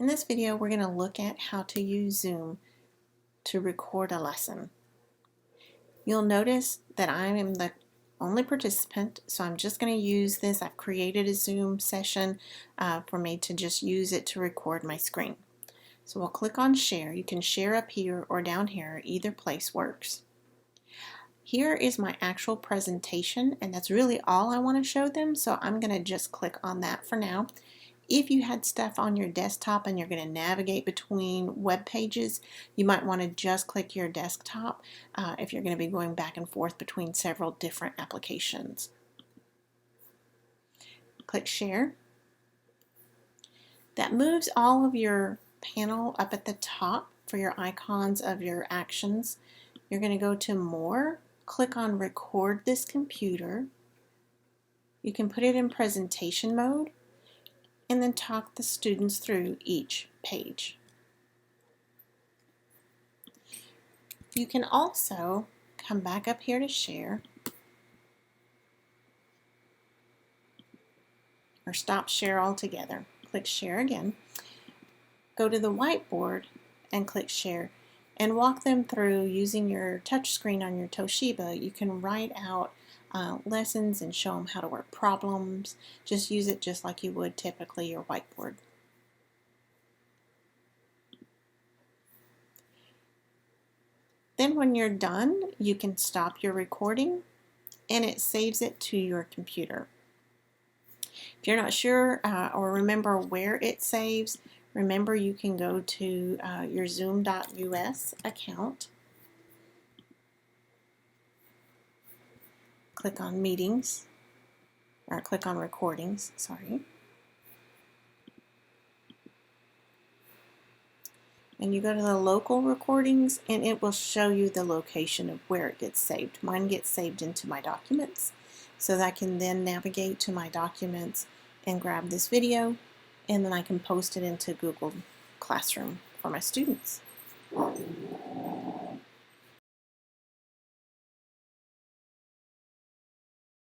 In this video, we're going to look at how to use Zoom to record a lesson. You'll notice that I am the only participant, so I'm just going to use this. I've created a Zoom session for me to just use it to record my screen. So we'll click on share. You can share up here or down here. Either place works. Here is my actual presentation, and that's really all I want to show them, so I'm going to just click on that for now. If you had stuff on your desktop and you're going to navigate between web pages, you might want to just click your desktop if you're going to be going back and forth between several different applications. Click share. That moves all of your panel up at the top for your icons of your actions. You're going to go to more, click on record this computer. You can put it in presentation mode and then talk the students through each page. You can also come back up here to share or stop share altogether. Click share again. Go to the whiteboard and click share and walk them through using your touch screen on your Toshiba. You can write out lessons and show them how to work problems. Just use it just like you would typically your whiteboard. Then when you're done, you can stop your recording and it saves it to your computer. If you're not sure or remember where it saves, remember you can go to your zoom.us account. Click on meetings, or click on recordings, sorry. And you go to the local recordings and it will show you the location of where it gets saved. Mine gets saved into my documents so that I can then navigate to my documents and grab this video, and then I can post it into Google Classroom for my students.